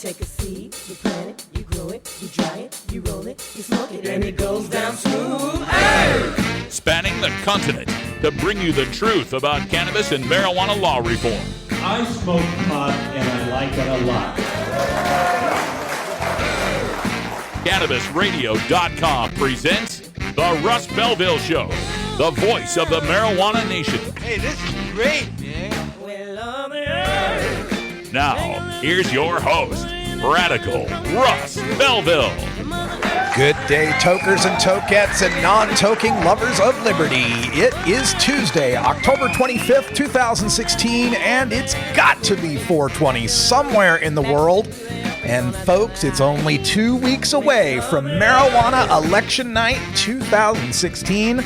Take a seed, you plant it, you grow it, you dry it, you roll it, you smoke it, and it goes down smooth. Hey! Spanning the continent to bring you the truth about cannabis and marijuana law reform. I smoke pot and I like it a lot. CannabisRadio.com presents The Russ Belville Show, the voice of the marijuana nation. Hey, this is great, man. Now, here's your host, Radical Russ Belville. Good day, tokers and tokettes and non-toking lovers of liberty. It is Tuesday, October 25th, 2016, and it's got to be 420 somewhere in the world. And folks, it's only 2 weeks away from Marijuana Election Night 2016,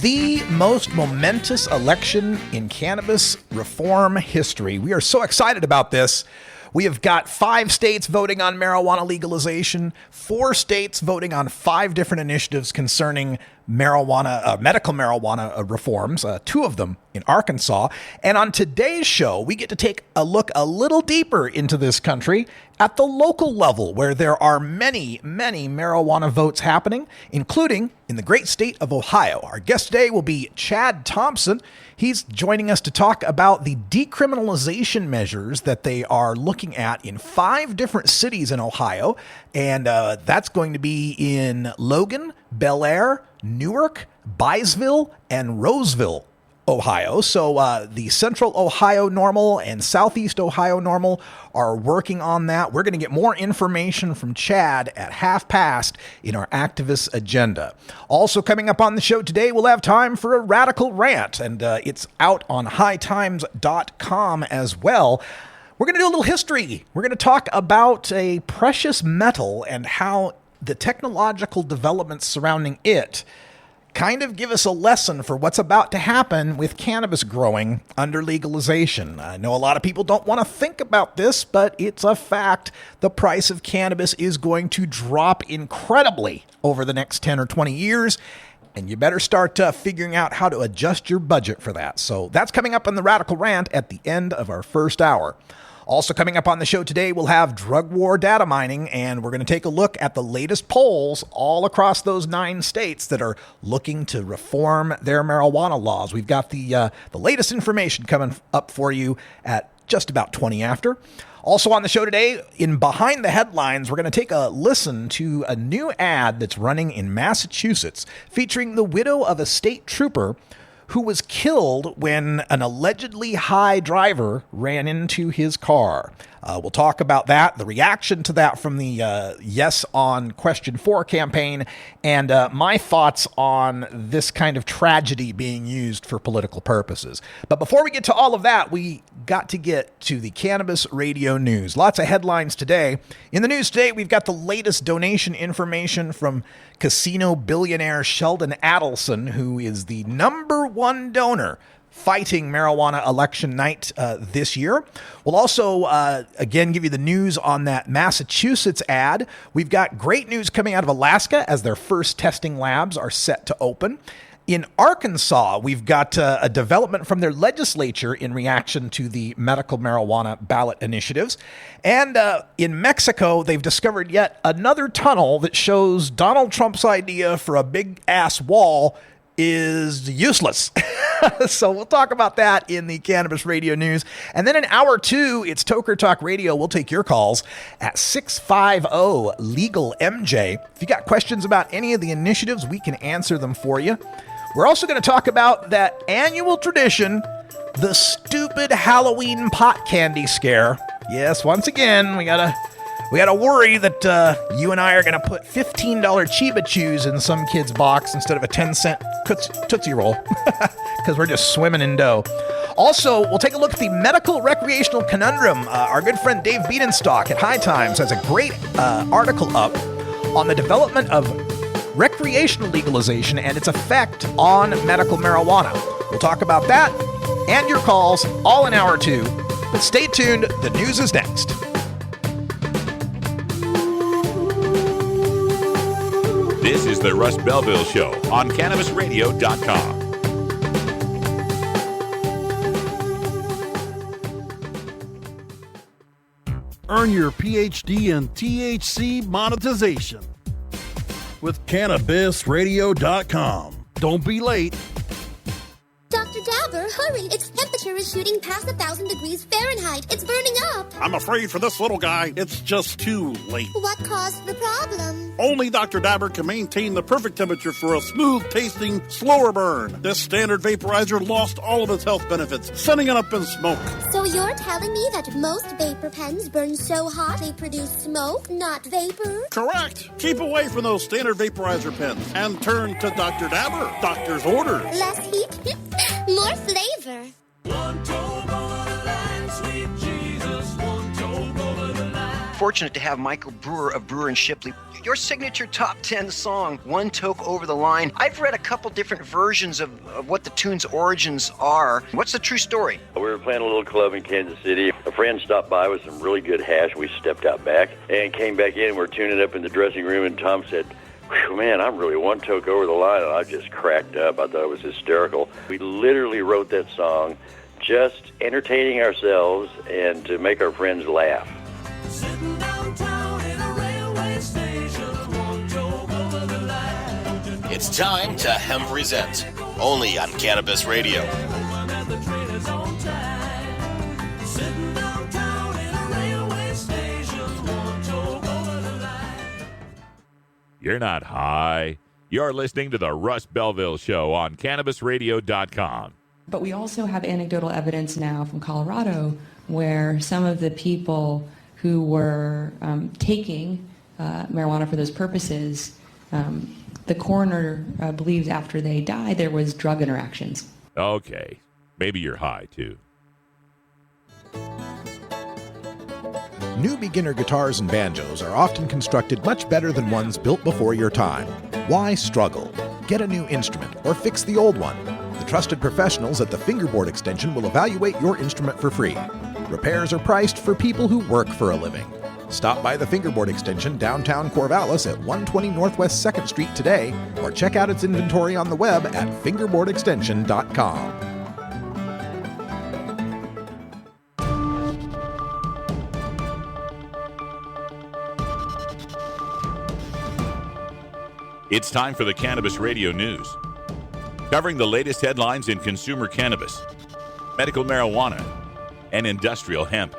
the most momentous election in cannabis reform history. We are so excited about this. We have got 5 states voting on marijuana legalization, 4 states voting on 5 different initiatives concerning marijuana, medical marijuana reforms, 2 of them in Arkansas. And on today's show, we get to take a look a little deeper into this country at the local level, where there are many, many marijuana votes happening, including in the great state of Ohio. Our guest today will be Chad Thompson. He's joining us to talk about the decriminalization measures that they are looking at in 5 different cities in Ohio. And that's going to be in Logan, Bel Air, Newark, Byesville, and Roseville, Ohio. So the Central Ohio NORML and Southeast Ohio NORML are working on that. We're going to get more information from Chad at 1:30 in our activist agenda. Also coming up on the show today, we'll have time for a radical rant, and it's out on hightimes.com as well. We're going to do a little history. We're going to talk about a precious metal and how the technological developments surrounding it kind of give us a lesson for what's about to happen with cannabis growing under legalization. I know a lot of people don't want to think about this, but it's a fact. The price of cannabis is going to drop incredibly over the next 10 or 20 years, and you better start figuring out how to adjust your budget for that. So that's coming up on the Radical Rant at the end of our first hour. Also coming up on the show today, we'll have drug war data mining, and we're going to take a look at the latest polls all across those 9 states that are looking to reform their marijuana laws. We've got the latest information coming up for you at just about 20 after. Also on the show today, in Behind the Headlines, we're going to take a listen to a new ad that's running in Massachusetts featuring the widow of a state trooper who was killed when an allegedly high driver ran into his car. We'll talk about that, the reaction to that from the Yes on Question 4 campaign, and my thoughts on this kind of tragedy being used for political purposes. But before we get to all of that, we got to get to the Cannabis Radio News. Lots of headlines today. In the news today, we've got the latest donation information from casino billionaire Sheldon Adelson, who is the #1 donor fighting marijuana election night this year. We'll also, again, give you the news on that Massachusetts ad. We've got great news coming out of Alaska as their first testing labs are set to open. In Arkansas, we've got a development from their legislature in reaction to the medical marijuana ballot initiatives. And in Mexico, they've discovered yet another tunnel that shows Donald Trump's idea for a big-ass wall is useless. So we'll talk about that in the Cannabis Radio News. And then in hour 2, it's Toker Talk Radio. We'll take your calls at 650-LEGAL-MJ. If you got questions about any of the initiatives, we can answer them for you. We're also going to talk about that annual tradition, the stupid Halloween pot candy scare. Yes, once again, we gotta worry that you and I are going to put $15 Chiba Chews in some kid's box instead of a 10-cent Tootsie Roll because we're just swimming in dough. Also, we'll take a look at the medical recreational conundrum. Our good friend Dave Bedenstock at High Times has a great article up on the development of recreational legalization and its effect on medical marijuana. We'll talk about that and your calls all in hour 2. But stay tuned. The news is next. This is the Russ Belville Show on CannabisRadio.com. Earn your PhD in THC monetization with CannabisRadio.com. Don't be late. Dr. Dabber, hurry! Its temperature is shooting past 1,000 degrees Fahrenheit. It's burning up. I'm afraid for this little guy, it's just too late. What caused the problem? Only Dr. Dabber can maintain the perfect temperature for a smooth-tasting, slower burn. This standard vaporizer lost all of its health benefits, sending it up in smoke. So you're telling me that most vapor pens burn so hot they produce smoke, not vapor? Correct. Keep away from those standard vaporizer pens and turn to Dr. Dabber. Doctor's orders. Less heat, more flavor. One toe over the line, sweet Jesus, one toe over the line. Fortunate to have Michael Brewer of Brewer and Shipley. Your signature top 10 song, One Toke Over the Line. I've read a couple different versions of what the tune's origins are. What's the true story? We were playing a little club in Kansas City. A friend stopped by with some really good hash. We stepped out back and came back in. We're tuning up in the dressing room, and Tom said, "Whew, man, I'm really one toke over the line." And I just cracked up. I thought it was hysterical. We literally wrote that song just entertaining ourselves and to make our friends laugh. Sitting downtown in a railway station, one toe over the line. It's time to Hemp Present, only on Cannabis Radio. Woman at the train is on time. Sitting downtown in a railway station, one toe over the line. You're not high. You're listening to the Russ Belville Show on CannabisRadio.com. But we also have anecdotal evidence now from Colorado where some of the people who were taking marijuana for those purposes, the coroner believes after they died there was drug interactions. Okay. Maybe you're high, too. New beginner guitars and banjos are often constructed much better than ones built before your time. Why struggle? Get a new instrument or fix the old one. The trusted professionals at the Fingerboard Extension will evaluate your instrument for free. Repairs are priced for people who work for a living. Stop by the Fingerboard Extension downtown Corvallis at 120 Northwest 2nd Street today, or check out its inventory on the web at fingerboardextension.com. It's time for the Cannabis Radio News, covering the latest headlines in consumer cannabis, medical marijuana, and industrial hemp.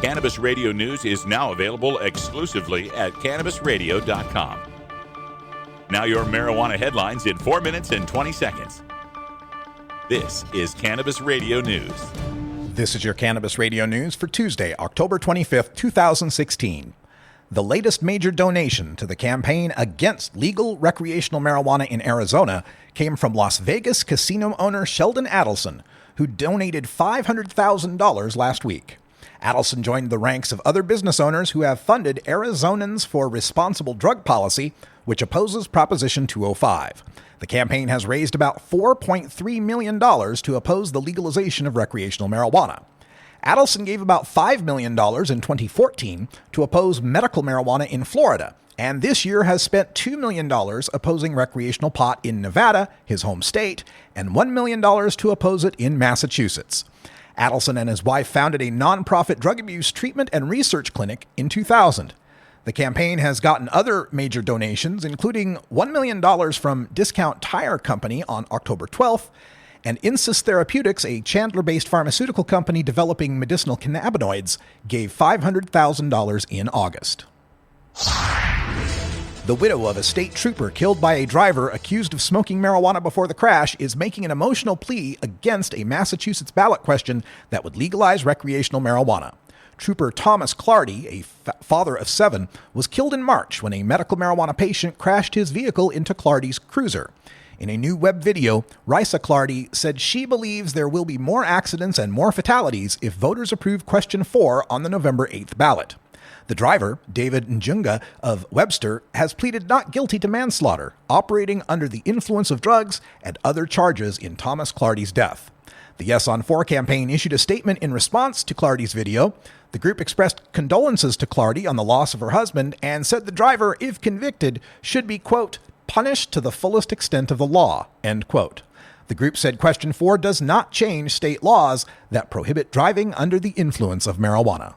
Cannabis Radio News is now available exclusively at CannabisRadio.com. Now your marijuana headlines in 4 minutes and 20 seconds. This is Cannabis Radio News. This is your Cannabis Radio News for Tuesday, October 25th, 2016. The latest major donation to the campaign against legal recreational marijuana in Arizona came from Las Vegas casino owner Sheldon Adelson, who donated $500,000 last week. Adelson joined the ranks of other business owners who have funded Arizonans for Responsible Drug Policy, which opposes Proposition 205. The campaign has raised about $4.3 million to oppose the legalization of recreational marijuana. Adelson gave about $5 million in 2014 to oppose medical marijuana in Florida, and this year has spent $2 million opposing recreational pot in Nevada, his home state, and $1 million to oppose it in Massachusetts. Adelson and his wife founded a nonprofit drug abuse treatment and research clinic in 2000. The campaign has gotten other major donations, including $1 million from Discount Tire Company on October 12th, and Insys Therapeutics, a Chandler-based pharmaceutical company developing medicinal cannabinoids, gave $500,000 in August. The widow of a state trooper killed by a driver accused of smoking marijuana before the crash is making an emotional plea against a Massachusetts ballot question that would legalize recreational marijuana. Trooper Thomas Clardy, a father of 7, was killed in March when a medical marijuana patient crashed his vehicle into Clardy's cruiser. In a new web video, Risa Clardy said she believes there will be more accidents and more fatalities if voters approve Question 4 on the November 8th ballot. The driver, David Njunga of Webster, has pleaded not guilty to manslaughter, operating under the influence of drugs, and other charges in Thomas Clardy's death. The Yes on 4 campaign issued a statement in response to Clardy's video. The group expressed condolences to Clardy on the loss of her husband and said the driver, if convicted, should be, quote, punished to the fullest extent of the law, end quote. The group said Question 4 does not change state laws that prohibit driving under the influence of marijuana.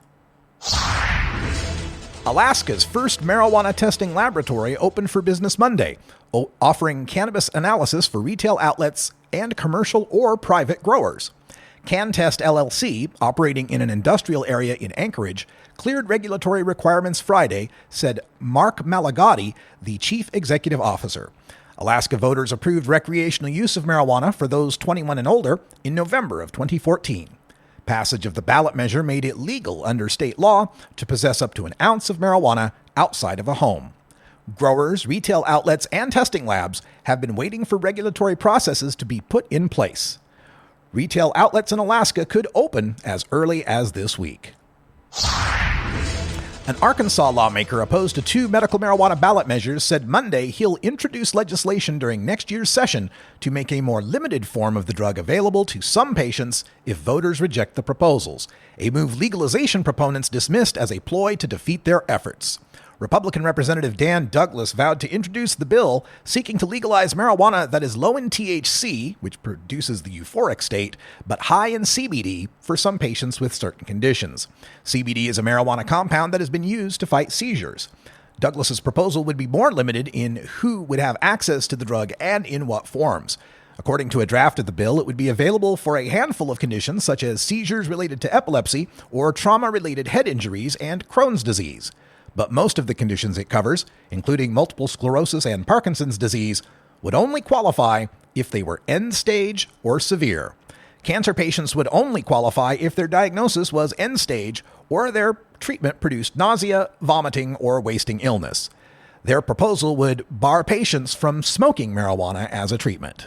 Alaska's first marijuana testing laboratory opened for business Monday, offering cannabis analysis for retail outlets and commercial or private growers. CanTest LLC, operating in an industrial area in Anchorage, cleared regulatory requirements Friday, said Mark Malagotti, the chief executive officer. Alaska voters approved recreational use of marijuana for those 21 and older in November of 2014. Passage of the ballot measure made it legal under state law to possess up to an ounce of marijuana outside of a home. Growers, retail outlets, and testing labs have been waiting for regulatory processes to be put in place. Retail outlets in Alaska could open as early as this week. An Arkansas lawmaker opposed to 2 medical marijuana ballot measures said Monday he'll introduce legislation during next year's session to make a more limited form of the drug available to some patients if voters reject the proposals, a move legalization proponents dismissed as a ploy to defeat their efforts. Republican Representative Dan Douglas vowed to introduce the bill seeking to legalize marijuana that is low in THC, which produces the euphoric state, but high in CBD for some patients with certain conditions. CBD is a marijuana compound that has been used to fight seizures. Douglas's proposal would be more limited in who would have access to the drug and in what forms. According to a draft of the bill, it would be available for a handful of conditions such as seizures related to epilepsy or trauma-related head injuries and Crohn's disease. But most of the conditions it covers, including multiple sclerosis and Parkinson's disease, would only qualify if they were end-stage or severe. Cancer patients would only qualify if their diagnosis was end-stage or their treatment produced nausea, vomiting, or wasting illness. Their proposal would bar patients from smoking marijuana as a treatment.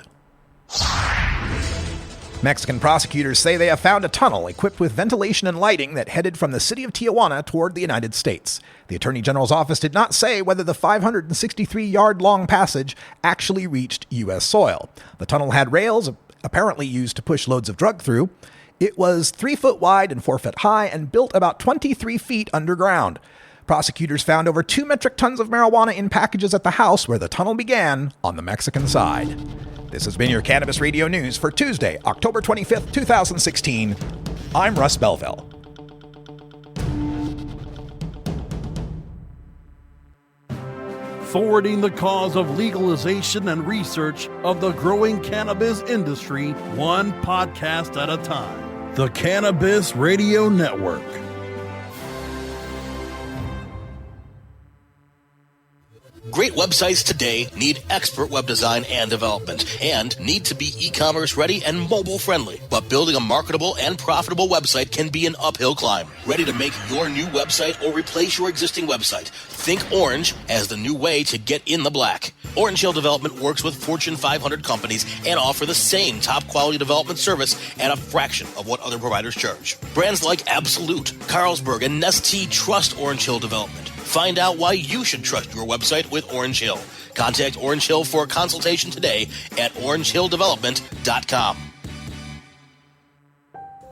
Mexican prosecutors say they have found a tunnel equipped with ventilation and lighting that headed from the city of Tijuana toward the United States. The Attorney General's office did not say whether the 563-yard-long passage actually reached U.S. soil. The tunnel had rails apparently used to push loads of drug through. It was 3 foot wide and 4 foot high and built about 23 feet underground. Prosecutors found over 2 metric tons of marijuana in packages at the house where the tunnel began on the Mexican side. This has been your Cannabis Radio News for Tuesday, October 25th, 2016. I'm Russ Belville. Forwarding the cause of legalization and research of the growing cannabis industry, one podcast at a time. The Cannabis Radio Network. Great websites today need expert web design and development and need to be e-commerce ready and mobile friendly. But building a marketable and profitable website can be an uphill climb. Ready to make your new website or replace your existing website? Think Orange as the new way to get in the black. Orange Hill Development works with Fortune 500 companies and offer the same top quality development service at a fraction of what other providers charge. Brands like Absolute, Carlsberg, and Nestea trust Orange Hill Development. Find out why you should trust your website with Orange Hill. Contact Orange Hill for a consultation today at orangehilldevelopment.com.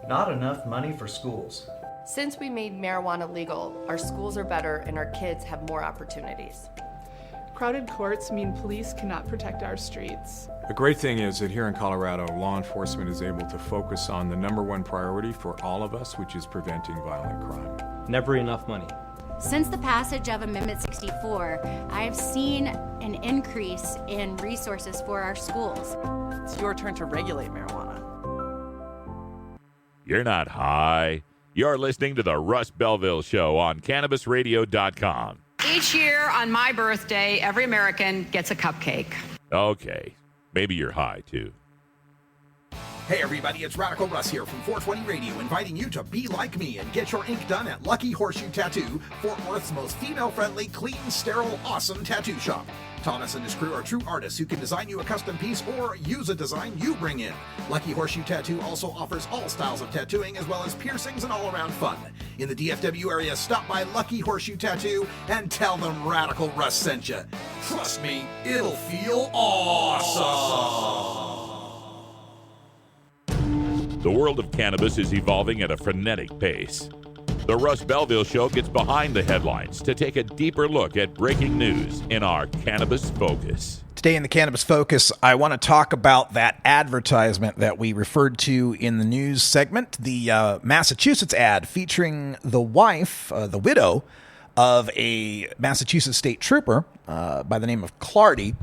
Not enough money for schools. Since we made marijuana legal, our schools are better and our kids have more opportunities. Crowded courts mean police cannot protect our streets. The great thing is that here in Colorado, law enforcement is able to focus on the number one priority for all of us, which is preventing violent crime. Never enough money. Since the passage of Amendment 64, I have seen an increase in resources for our schools. It's your turn to regulate marijuana. You're not high. You're listening to the Russ Belville Show on CannabisRadio.com. Each year on my birthday, every American gets a cupcake. Okay. Maybe you're high, too. Hey everybody, it's Radical Russ here from 420 Radio, inviting you to be like me and get your ink done at Lucky Horseshoe Tattoo, Fort Worth's most female-friendly, clean, sterile, awesome tattoo shop. Thomas and his crew are true artists who can design you a custom piece or use a design you bring in. Lucky Horseshoe Tattoo also offers all styles of tattooing as well as piercings and all-around fun. In the DFW area, stop by Lucky Horseshoe Tattoo and tell them Radical Russ sent you. Trust me, it'll feel awesome. The world of cannabis is evolving at a frenetic pace. The Russ Belville Show gets behind the headlines to take a deeper look at breaking news in our Cannabis Focus. Today in the Cannabis Focus, I want to talk about that advertisement that we referred to in the news segment, the Massachusetts ad featuring the wife, the widow, of a Massachusetts state trooper by the name of Clardy,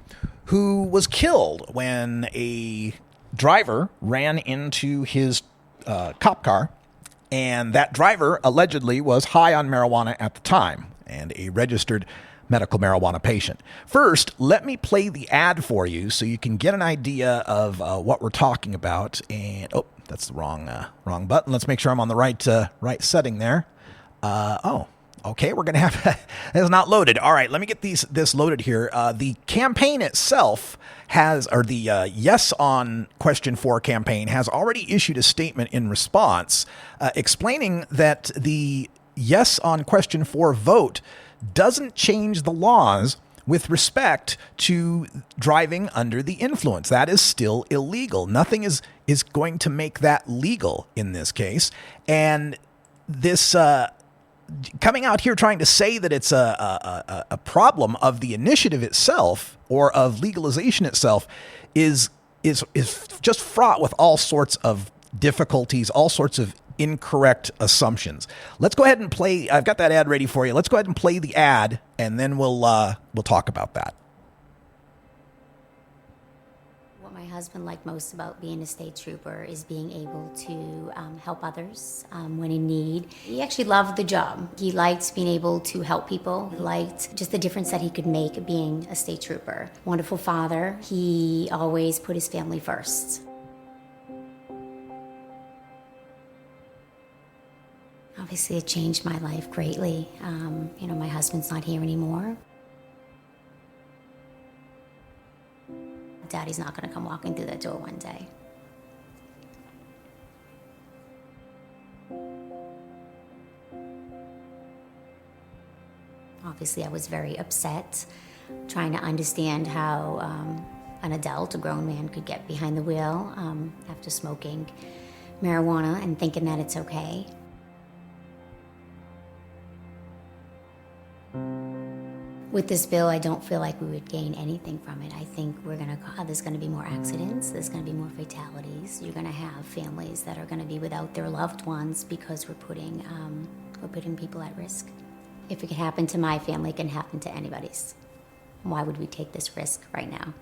who was killed when a driver ran into his cop car, and that driver allegedly was high on marijuana at the time and a registered medical marijuana patient. First, let me play the ad for you so you can get an idea of what we're talking about. And oh, that's the wrong button. Let's make sure I'm on the right setting there. Okay, we're gonna have it's not loaded. All right, let me get this loaded here. The campaign itself has, or the Yes on Question 4 campaign has already issued a statement in response, explaining that the Yes on Question 4 vote doesn't change the laws with respect to driving under the influence. That is still illegal. Nothing is going to make that legal in this case. And this coming out here trying to say that it's a problem of the initiative itself or of legalization itself is just fraught with all sorts of difficulties, all sorts of incorrect assumptions. Let's go ahead and play. I've got that ad ready for you. Let's go ahead and play the ad, and then we'll talk about that. What my husband liked most about being a state trooper is being able to help others when in need. He actually loved the job. He liked being able to help people. He liked just the difference that he could make being a state trooper. Wonderful father. He always put his family first. Obviously, it changed my life greatly. My husband's not here anymore. Daddy's not going to come walking through that door one day. Obviously, I was very upset, trying to understand how an adult, a grown man, could get behind the wheel after smoking marijuana and thinking that it's okay. With this bill, I don't feel like we would gain anything from it. I think there's going to be more accidents, there's going to be more fatalities. You're going to have families that are going to be without their loved ones because we're putting people at risk. If it could happen to my family, it can happen to anybody's. Why would we take this risk right now?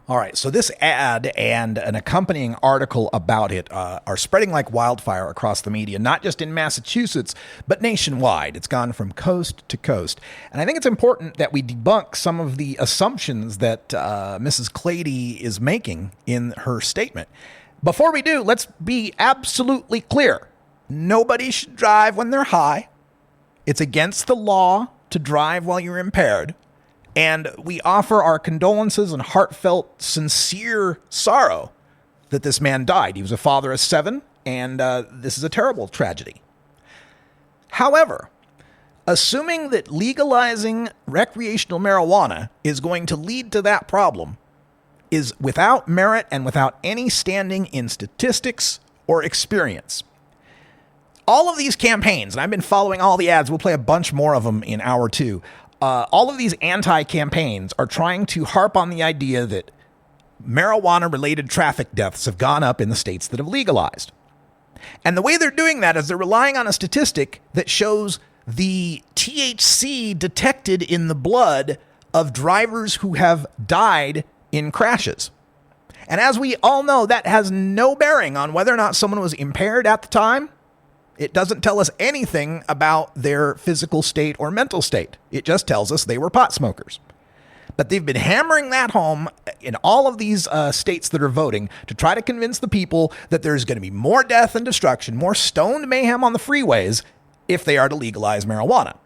All right, so this ad and an accompanying article about it are spreading like wildfire across the media, not just in Massachusetts, but nationwide. It's gone from coast to coast. And I think it's important that we debunk some of the assumptions that Mrs. Clady is making in her statement. Before we do, let's be absolutely clear. Nobody should drive when they're high. It's against the law to drive while you're impaired. And we offer our condolences and heartfelt, sincere sorrow that this man died. He was a father of 7, and this is a terrible tragedy. However, assuming that legalizing recreational marijuana is going to lead to that problem is without merit and without any standing in statistics or experience. All of these campaigns, and I've been following all the ads, we'll play a bunch more of them in hour 2. All of these anti-campaigns are trying to harp on the idea that marijuana-related traffic deaths have gone up in the states that have legalized. And the way they're doing that is they're relying on a statistic that shows the THC detected in the blood of drivers who have died in crashes. And as we all know, that has no bearing on whether or not someone was impaired at the time. It doesn't tell us anything about their physical state or mental state. It just tells us they were pot smokers. But they've been hammering that home in all of these states that are voting to try to convince the people that there's going to be more death and destruction, more stoned mayhem on the freeways if they are to legalize marijuana.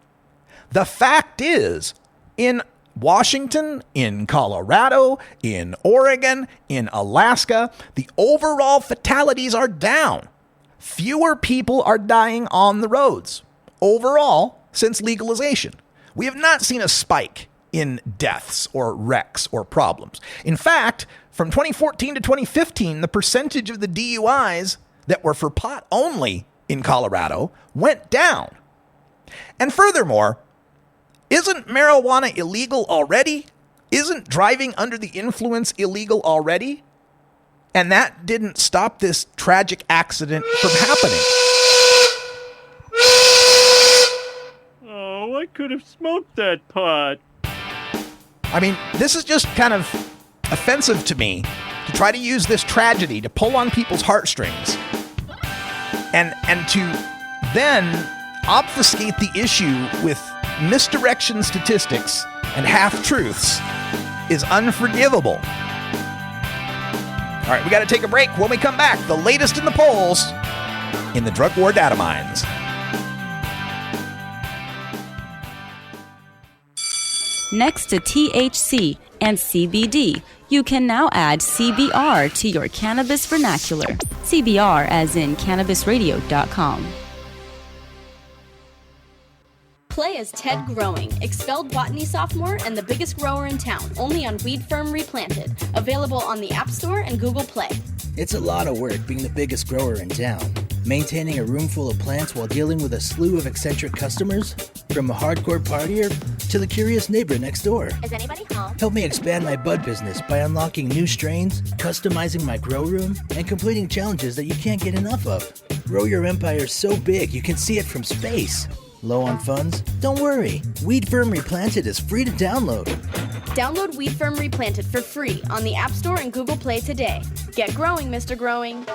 The fact is, in Washington, in Colorado, in Oregon, in Alaska, the overall fatalities are down. Fewer people are dying on the roads overall since legalization. We have not seen a spike in deaths or wrecks or problems. In fact, from 2014 to 2015, the percentage of the DUIs that were for pot only in Colorado went down. And furthermore, isn't marijuana illegal already Isn't driving under the influence illegal already? And that didn't stop this tragic accident from happening. Oh, I could have smoked that pot. I mean, this is just kind of offensive to me to try to use this tragedy to pull on people's heartstrings and to then obfuscate the issue with misdirection statistics and half-truths is unforgivable. All right, we got to take a break. When we come back, the latest in the polls in the drug war data mines. Next to THC and CBD, you can now add CBR to your cannabis vernacular. CBR as in cannabisradio.com. Play as Ted Growing, expelled botany sophomore and the biggest grower in town, only on Weed Firm Replanted. Available on the App Store and Google Play. It's a lot of work being the biggest grower in town. Maintaining a room full of plants while dealing with a slew of eccentric customers? From a hardcore partier to the curious neighbor next door. Is anybody home? Help me expand my bud business by unlocking new strains, customizing my grow room, and completing challenges that you can't get enough of. Grow your empire so big you can see it from space. Low on funds? Don't worry. Weed Firm Replanted is free to download. Download Weed Firm Replanted for free on the App Store and Google Play today. Get growing, Mr. Growing.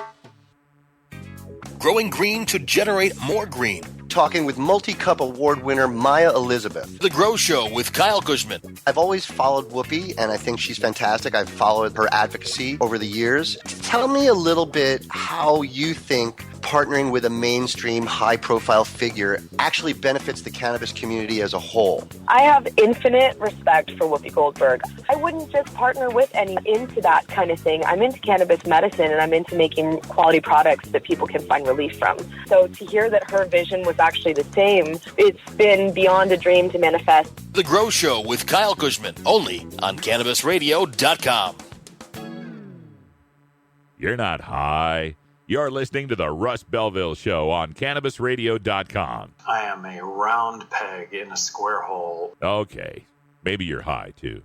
Growing green to generate more green. Talking with multi-cup award winner Maya Elizabeth. The Grow Show with Kyle Kushman. I've always followed Whoopi, and I think she's fantastic. I've followed her advocacy over the years. Tell me a little bit how you think partnering with a mainstream high-profile figure actually benefits the cannabis community as a whole. I have infinite respect for Whoopi Goldberg. I wouldn't just partner with any into that kind of thing. I'm into cannabis medicine, and I'm into making quality products that people can find relief from. So to hear that her vision was actually the same, it's been beyond a dream to manifest. The Grow Show with Kyle Kushman, only on CannabisRadio.com. You're not high. You're listening to the Russ Belville Show on CannabisRadio.com. I am a round peg in a square hole. Okay. Maybe you're high, too.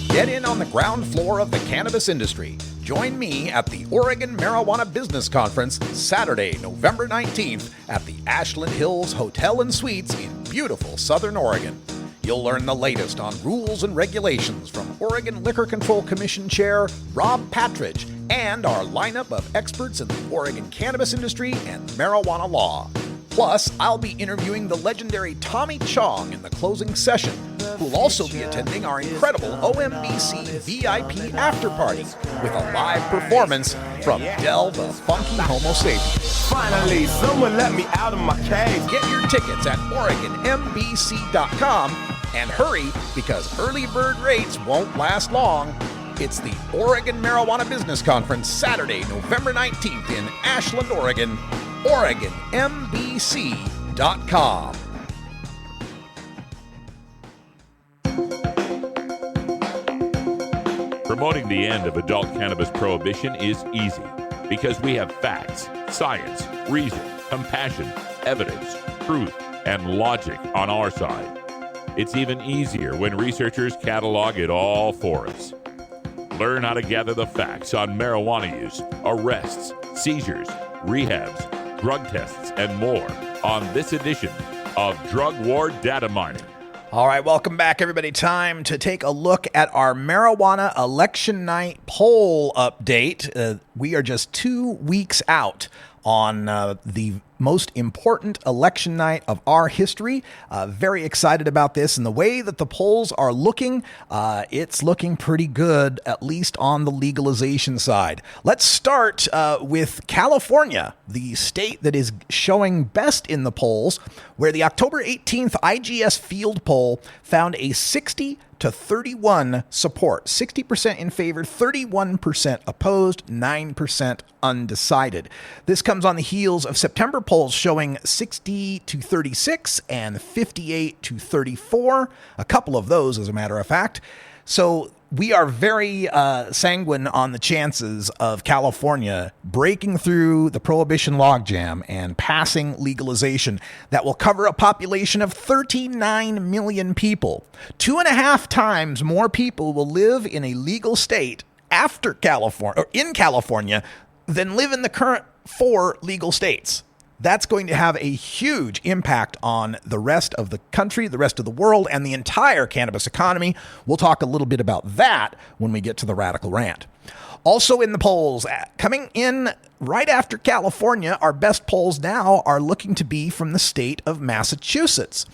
Get in on the ground floor of the cannabis industry. Join me at the Oregon Marijuana Business Conference Saturday, November 19th at the Ashland Hills Hotel and Suites in beautiful Southern Oregon. You'll learn the latest on rules and regulations from Oregon Liquor Control Commission Chair Rob Patridge and our lineup of experts in the Oregon cannabis industry and marijuana law. Plus, I'll be interviewing the legendary Tommy Chong in the closing session, who will also be attending our incredible OMBC VIP after party with a live performance from Del the Funky Homo Sapien. Finally, someone let me out of my cage. Get your tickets at OregonMBC.com and hurry, because early bird rates won't last long. It's the Oregon Marijuana Business Conference Saturday, November 19th in Ashland, Oregon. OregonMBC.com. Promoting the end of adult cannabis prohibition is easy because we have facts, science, reason, compassion, evidence, truth, and logic on our side. It's even easier when researchers catalog it all for us. Learn how to gather the facts on marijuana use, arrests, seizures, rehabs, drug tests, and more on this edition of Drug War Data Mining. All right, welcome back, everybody. Time to take a look at our marijuana election night poll update. We are just 2 weeks out on the most important election night of our history. Very excited about this, and the way that the polls are looking, it's looking pretty good, at least on the legalization side. Let's start with California, the state that is showing best in the polls, where the October 18th IGS field poll found a 60 to 31 support, 60% in favor, 31% opposed, 9% undecided. This comes on the heels of September polls showing 60 to 36 and 58 to 34, a couple of those as a matter of fact. So we are very sanguine on the chances of California breaking through the prohibition logjam and passing legalization that will cover a population of 39 million people. 2.5 times more people will live in a legal state after California, or in California, than live in the current 4 legal states. That's going to have a huge impact on the rest of the country, the rest of the world, and the entire cannabis economy. We'll talk a little bit about that when we get to the Radical Rant. Also in the polls, coming in right after California, our best polls now are looking to be from the state of Massachusetts.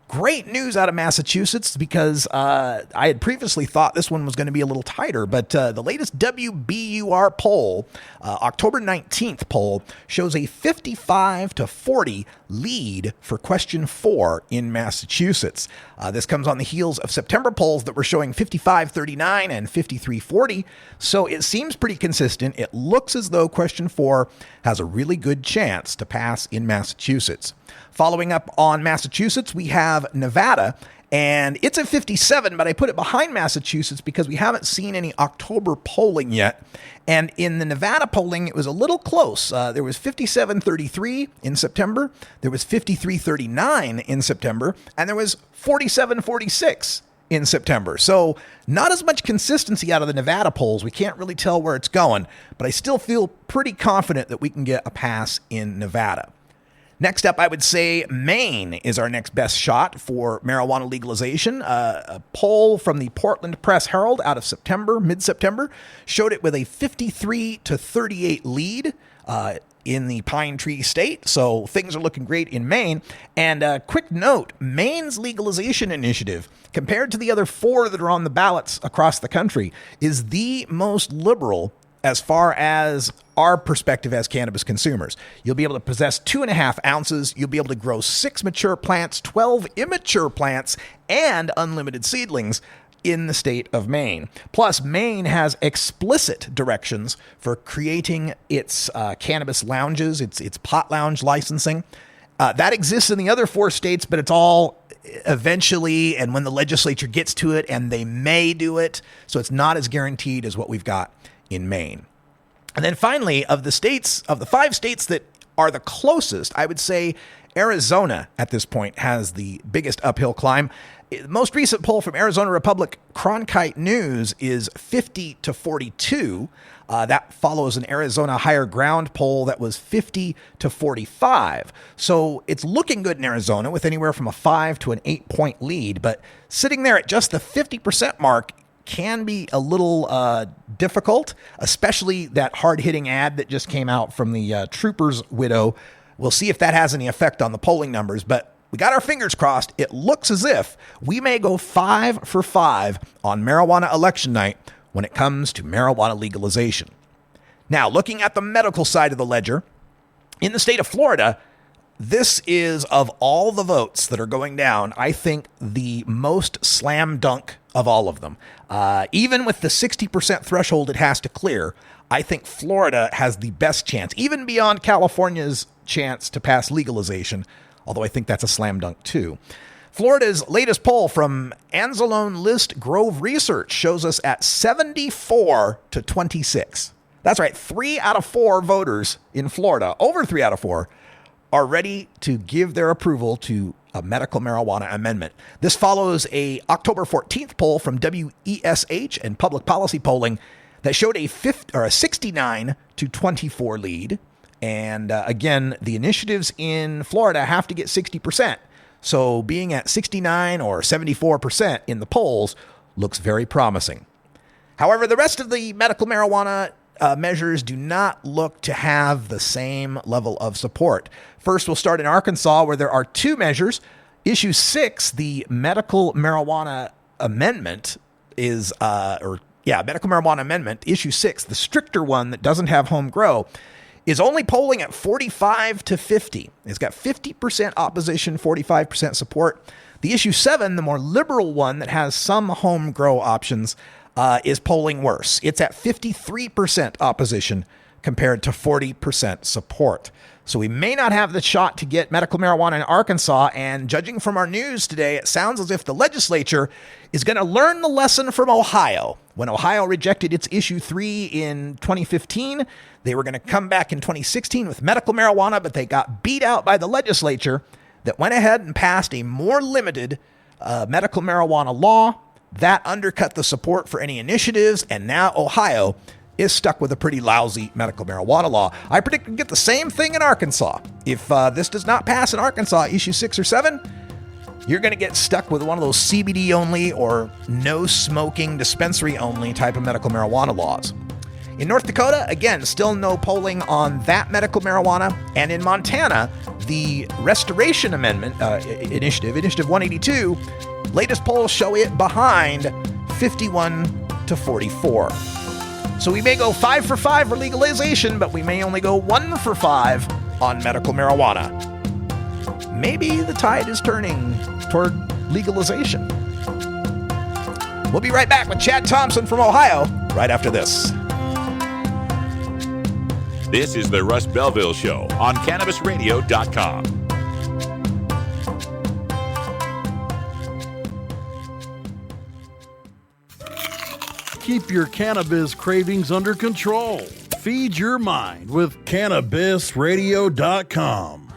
Great news out of Massachusetts, because I had previously thought this one was going to be a little tighter, but the latest WBUR poll, October 19th poll, shows a 55-40 lead for question 4 in Massachusetts. This comes on the heels of September polls that were showing 55-39 and 53-40, so it seems pretty consistent. It looks as though question 4 has a really good chance to pass in Massachusetts. Following up on Massachusetts, we have Nevada, and it's at 57, but I put it behind Massachusetts because we haven't seen any October polling yet. And in the Nevada polling, it was a little close. There was 57-33 in September, there was 53-39 in September, and there was 47-46 in September. So not as much consistency out of the Nevada polls. We can't really tell where it's going, but I still feel pretty confident that we can get a pass in Nevada. Next up, I would say Maine is our next best shot for marijuana legalization. A poll from the Portland Press-Herald out of September, mid-September, showed it with a 53-38 lead in the Pine Tree State. So things are looking great in Maine. And a quick note, Maine's legalization initiative, compared to the other 4 that are on the ballots across the country, is the most liberal as far as our perspective as cannabis consumers. You'll be able to possess 2.5 ounces. You'll be able to grow 6 mature plants, 12 immature plants, and unlimited seedlings in the state of Maine. Plus, Maine has explicit directions for creating its cannabis lounges, its pot lounge licensing. That exists in the other 4 states, but it's all eventually, and when the legislature gets to it, and they may do it. So it's not as guaranteed as what we've got in Maine. And then finally, of the 5 states that are the closest, I would say Arizona at this point has the biggest uphill climb. The most recent poll from Arizona Republic Cronkite News is 50-42. That follows an Arizona Higher Ground poll that was 50-45. So it's looking good in Arizona with anywhere from a 5 to an 8-point lead, but sitting there at just the 50% mark can be a little difficult, especially that hard-hitting ad that just came out from the Trooper's widow. We'll see if that has any effect on the polling numbers, but we got our fingers crossed. It looks as if we may go 5 for 5 on marijuana election night when it comes to marijuana legalization. Now, looking at the medical side of the ledger, in the state of Florida, this is, of all the votes that are going down, I think the most slam dunk of all of them. Even with the 60% threshold it has to clear, I think Florida has the best chance, even beyond California's chance to pass legalization, although I think that's a slam dunk too. Florida's latest poll from Anzalone List Grove Research shows us at 74-26. That's right, 3 out of 4 voters in Florida, over 3 out of 4, are ready to give their approval to a medical marijuana amendment. This follows a October 14th poll from WESH and Public Policy Polling that showed a 69-24 lead. And again, the initiatives in Florida have to get 60%. So being at 69 or 74% in the polls looks very promising. However, the rest of the medical marijuana measures do not look to have the same level of support. First, we'll start in Arkansas, where there are 2 measures. Issue 6, the medical marijuana amendment is, medical marijuana amendment, issue 6, the stricter one that doesn't have home grow, is only polling at 45-50. It's got 50% opposition, 45% support. The issue 7, the more liberal one that has some home grow options, is polling worse. It's at 53% opposition compared to 40% support. So we may not have the shot to get medical marijuana in Arkansas, and judging from our news today, it sounds as if the legislature is going to learn the lesson from Ohio. When Ohio rejected its Issue 3 in 2015, they were going to come back in 2016 with medical marijuana, but they got beat out by the legislature that went ahead and passed a more limited medical marijuana law. That undercut the support for any initiatives, and now Ohio is stuck with a pretty lousy medical marijuana law. I predict we'll get the same thing in Arkansas. If this does not pass in Arkansas, Issue 6 or 7, you're going to get stuck with one of those CBD only or no smoking dispensary only type of medical marijuana laws. In North Dakota, again, still no polling on that medical marijuana. And in Montana, the Restoration Amendment Initiative 182, latest polls show it behind 51 to 44. So we may go 5 for 5 for legalization, but we may only go 1 for 5 on medical marijuana. Maybe the tide is turning toward legalization. We'll be right back with Chad Thompson from Ohio right after this. This is the Russ Belville Show on CannabisRadio.com. Keep your cannabis cravings under control. Feed your mind with CannabisRadio.com.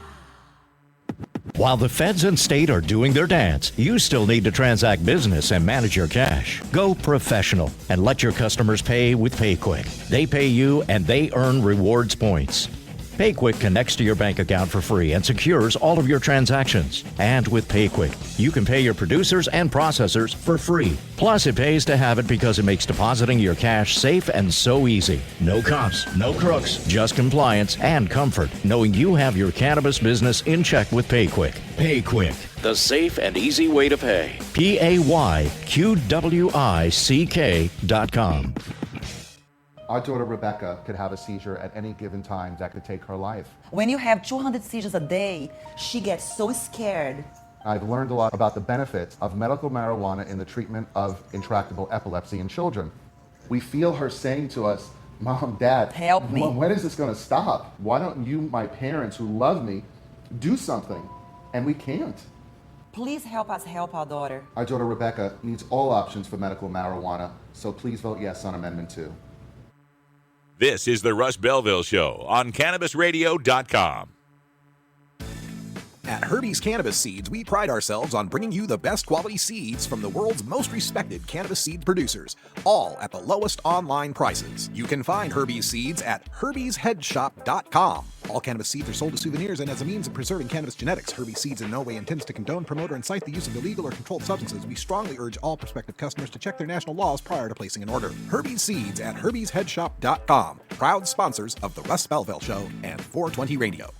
While the feds and state are doing their dance, you still need to transact business and manage your cash. Go professional and let your customers pay with PayQuick. They pay you and they earn rewards points. PayQuick connects to your bank account for free and secures all of your transactions. And with PayQuick, you can pay your producers and processors for free. Plus, it pays to have it because it makes depositing your cash safe and so easy. No cops, no crooks, just compliance and comfort, knowing you have your cannabis business in check with PayQuick. PayQuick, the safe and easy way to pay. PayQuick.com. Our daughter Rebecca could have a seizure at any given time that could take her life. When you have 200 seizures a day, she gets so scared. I've learned a lot about the benefits of medical marijuana in the treatment of intractable epilepsy in children. We feel her saying to us, Mom, Dad, help me. When is this going to stop? Why don't you, my parents who love me, do something? And we can't. Please help us help our daughter. Our daughter Rebecca needs all options for medical marijuana, so please vote yes on Amendment 2. This is the Russ Belville Show on CannabisRadio.com. At Herbie's Cannabis Seeds, we pride ourselves on bringing you the best quality seeds from the world's most respected cannabis seed producers, all at the lowest online prices. You can find Herbie's Seeds at herbiesheadshop.com. All cannabis seeds are sold as souvenirs and as a means of preserving cannabis genetics. Herbie's Seeds in no way intends to condone, promote, or incite the use of illegal or controlled substances. We strongly urge all prospective customers to check their national laws prior to placing an order. Herbie's Seeds at herbiesheadshop.com. Proud sponsors of the Russ Belville Show and 420 Radio.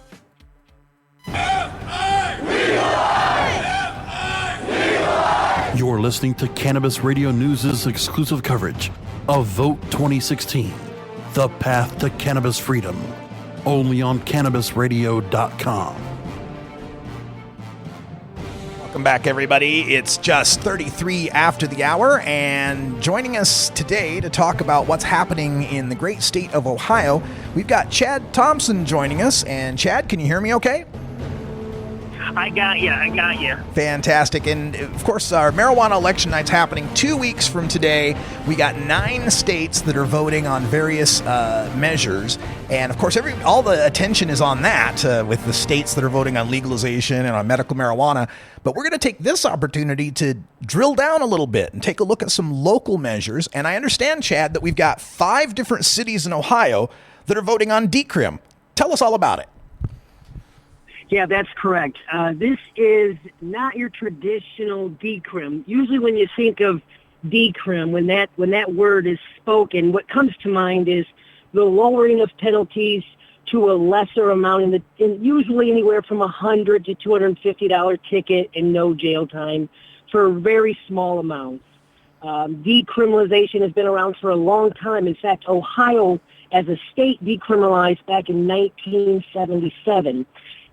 You're listening to Cannabis Radio News' exclusive coverage of Vote 2016, The Path to Cannabis Freedom, only on CannabisRadio.com. Welcome back, everybody. It's just 33 after the hour, and joining us today to talk about what's happening in the great state of Ohio, we've got Chad Thompson joining us. And Chad, can you hear me okay? I got you. Fantastic. And of course, our marijuana election night's happening 2 weeks from today. We got 9 states that are voting on various measures. And of course, all the attention is on that with the states that are voting on legalization and on medical marijuana. But we're going to take this opportunity to drill down a little bit and take a look at some local measures. And I understand, Chad, that we've got 5 different cities in Ohio that are voting on decrim. Tell us all about it. Yeah, that's correct. This is not your traditional decrim. Usually when you think of decrim, when that word is spoken, what comes to mind is the lowering of penalties to a lesser amount, usually anywhere from $100 to $250 ticket and no jail time for very small amounts. Decriminalization has been around for a long time. In fact, Ohio, as a state, decriminalized back in 1977.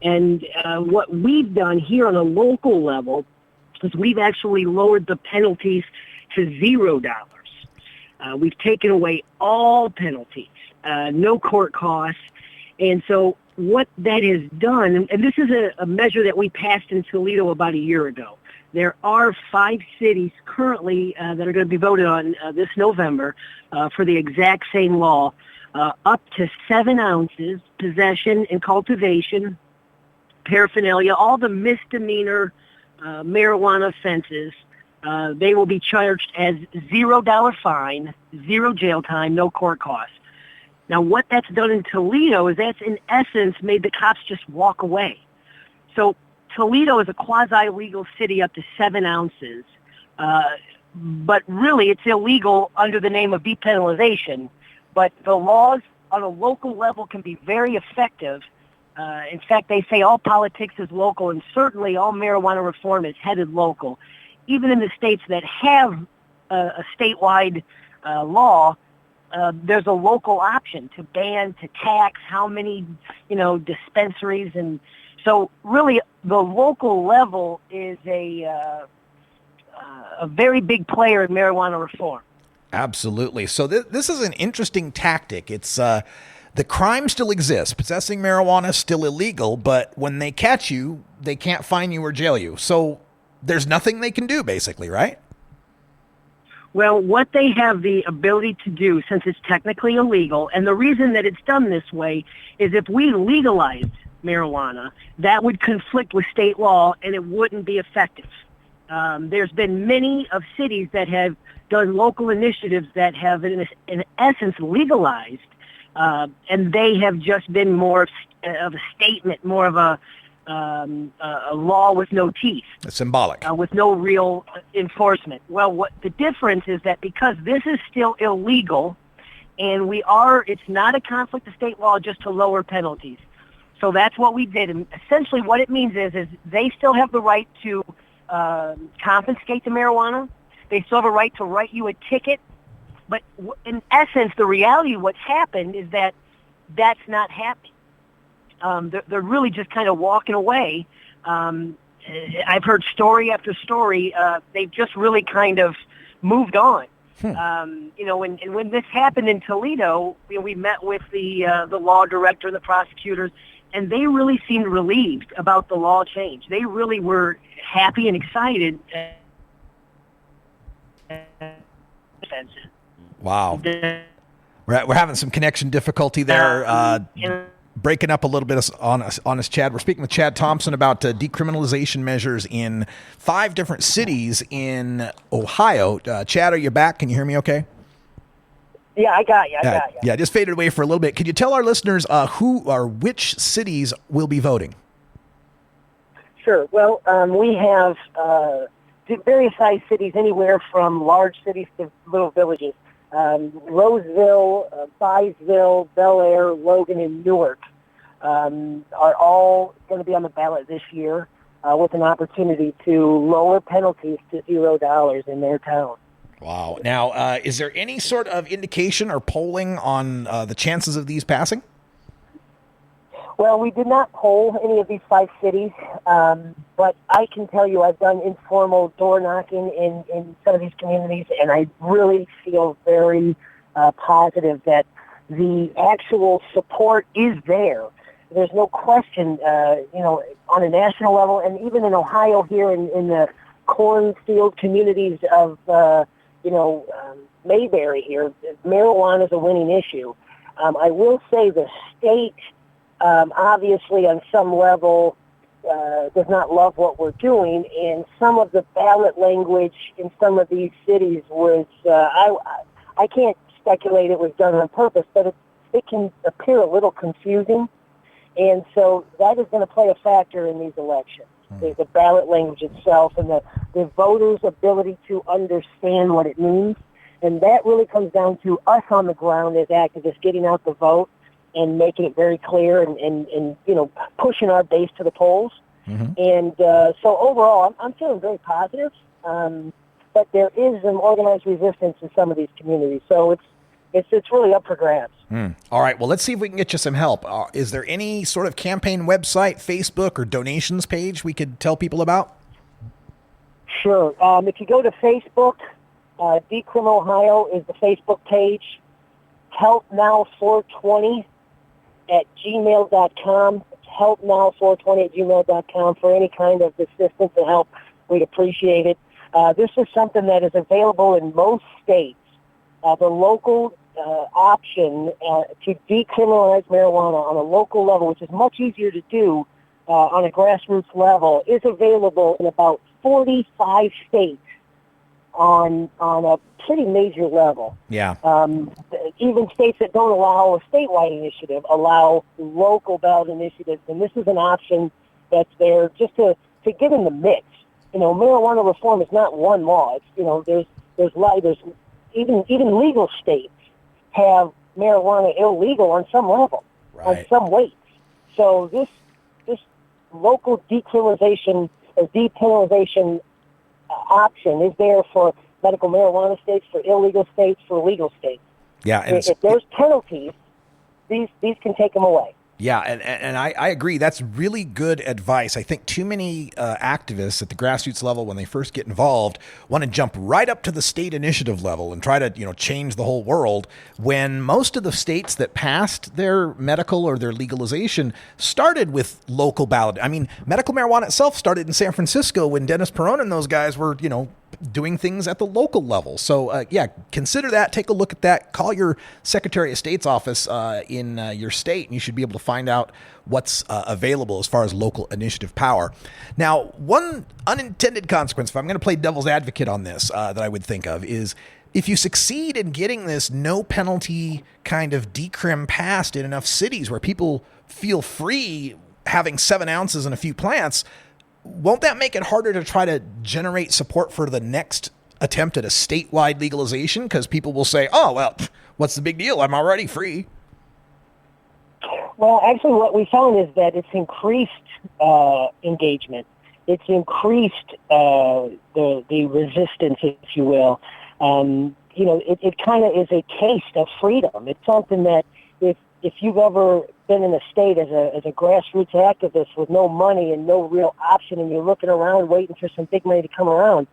And what we've done here on a local level is we've actually lowered the penalties to $0. We've taken away all penalties. no court costs. And so what that has done, and this is a measure that we passed in Toledo about a year ago. There are 5 cities currently that are going to be voted on this November for the exact same law, up to 7 ounces, possession and cultivation, paraphernalia, all the misdemeanor marijuana offenses. They will be charged as $0 fine, 0 jail time, no court costs. Now, what that's done in Toledo is that's, in essence, made the cops just walk away. So Toledo is a quasi-legal city up to 7 ounces, but really it's illegal under the name of depenalization. But the laws on a local level can be very effective. In fact, they say all politics is local, and certainly all marijuana reform is headed local. Even in the states that have a statewide law, there's a local option to ban, to tax how many, dispensaries. And so really the local level is a very big player in marijuana reform. Absolutely. So this is an interesting tactic. It's the crime still exists. Possessing marijuana is still illegal, but when they catch you, they can't fine you or jail you. So there's nothing they can do, basically, right? Well, what they have the ability to do, since it's technically illegal, and the reason that it's done this way is if we legalized marijuana, that would conflict with state law and it wouldn't be effective. There's been many of cities that have done local initiatives that have, in essence, legalized, and they have just been more of a statement, more of a law with no teeth. It's symbolic. With no real enforcement. Well, what the difference is that because this is still illegal, and it's not a conflict of state law, just to lower penalties. So that's what we did. And essentially what it means is they still have the right to confiscate the marijuana. They still have a right to write you a ticket. But in essence, the reality of what's happened is that that's not happening. They're really just kind of walking away. I've heard story after story. They've just really kind of moved on. When this happened in Toledo, we met with the law director and the prosecutors, and they really seemed relieved about the law change. They really were happy and excited. Wow. We're having some connection difficulty there. Breaking up a little bit on us, Chad. We're speaking with Chad Thompson about decriminalization measures in 5 different cities in Ohio. Chad, are you back? Can you hear me okay? Yeah, I got you. Yeah, just faded away for a little bit. Could you tell our listeners who or which cities will be voting? Sure. Well, we have various size cities, anywhere from large cities to little villages. Roseville, Byesville, Bel Air, Logan, and Newark are all going to be on the ballot this year with an opportunity to lower penalties to $0 in their town. Wow. Now, is there any sort of indication or polling on the chances of these passing? Well, we did not poll any of these 5 cities, but I can tell you I've done informal door knocking in some of these communities, and I really feel very positive that the actual support is there. There's no question, on a national level, and even in Ohio here in the cornfield communities of, Mayberry here, marijuana is a winning issue. I will say the state, obviously on some level, does not love what we're doing, and some of the ballot language in some of these cities was, I can't speculate it was done on purpose, but it can appear a little confusing, and so that is going to play a factor in these elections. The ballot language itself and the voters' ability to understand what it means, and that really comes down to us on the ground as activists getting out the vote and making it very clear and pushing our base to the polls. Mm-hmm. And so overall, I'm feeling very positive, but there is an organized resistance in some of these communities. So it's really up for grabs. All right. Well, let's see if we can get you some help. Is there any sort of campaign website, Facebook, or donations page we could tell people about? Sure. If you go to Facebook, Decrim Ohio is the Facebook page. helpnow420 at gmail.com. Helpnow420 at gmail.com for any kind of assistance and help. We'd appreciate it. This is something that is available in most states. The local option to decriminalize marijuana on a local level, which is much easier to do on a grassroots level, is available in about 45 states on a pretty major level. Yeah. Even states that don't allow a statewide initiative allow local ballot initiatives, and this is an option that's there just to get in the mix. Marijuana reform is not one law. It's there's even legal states have marijuana illegal on some level, on some weights. So this local decriminalization or depenalization option is there for medical marijuana states, for illegal states, for legal states. Yeah, and if there's penalties, these can take them away. Yeah, and I agree. That's really good advice. I think too many activists at the grassroots level, when they first get involved, want to jump right up to the state initiative level and try to change the whole world, when most of the states that passed their medical or their legalization started with local ballot. I mean, medical marijuana itself started in San Francisco when Dennis Peron and those guys were, doing things at the local level. So, consider that. Take a look at that. Call your Secretary of State's office in your state, and you should be able to find out what's available as far as local initiative power. Now, one unintended consequence, if I'm going to play devil's advocate on this, that I would think of is if you succeed in getting this no penalty kind of decrim passed in enough cities where people feel free having 7 ounces and a few plants, won't that make it harder to try to generate support for the next attempt at a statewide legalization? Because people will say, oh, well, what's the big deal? I'm already free. Well, actually, what we found is that it's increased engagement. It's increased the resistance, if you will. It kind of is a taste of freedom. It's something that if you've ever been in a state as a grassroots activist with no money and no real option, and you're looking around waiting for some big money to come around,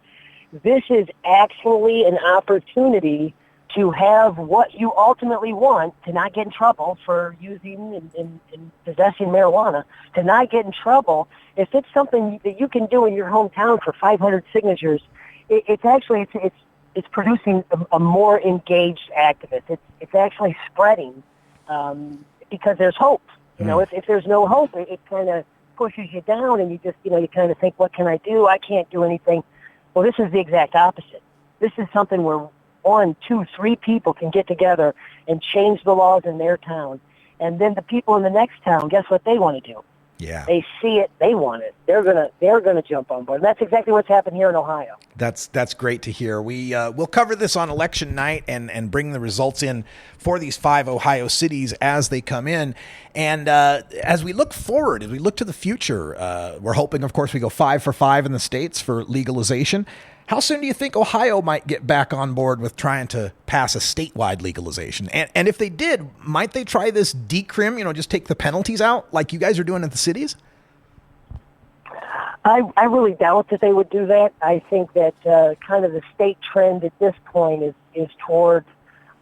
this is actually an opportunity to have what you ultimately want, to not get in trouble for using and possessing marijuana, to not get in trouble. If it's something that you can do in your hometown for 500 signatures, it's producing a more engaged activist. It's actually spreading. Because there's hope. If there's no hope, it kind of pushes you down, and you just, you kind of think, what can I do? I can't do anything. Well, this is the exact opposite. This is something where 1, 2, 3 people can get together and change the laws in their town. And then the people in the next town, guess what they want to do? Yeah. They see it, they want it. They're gonna jump on board. And that's exactly what's happened here in Ohio. That's great to hear. We'll cover this on election night and bring the results in for these 5 Ohio cities as they come in. And as we look forward, as we look to the future, we're hoping, of course, we go 5 for 5 in the states for legalization. How soon do you think Ohio might get back on board with trying to pass a statewide legalization? And if they did, might they try this decrim, just take the penalties out like you guys are doing at the cities? I really doubt that they would do that. I think that kind of the state trend at this point is toward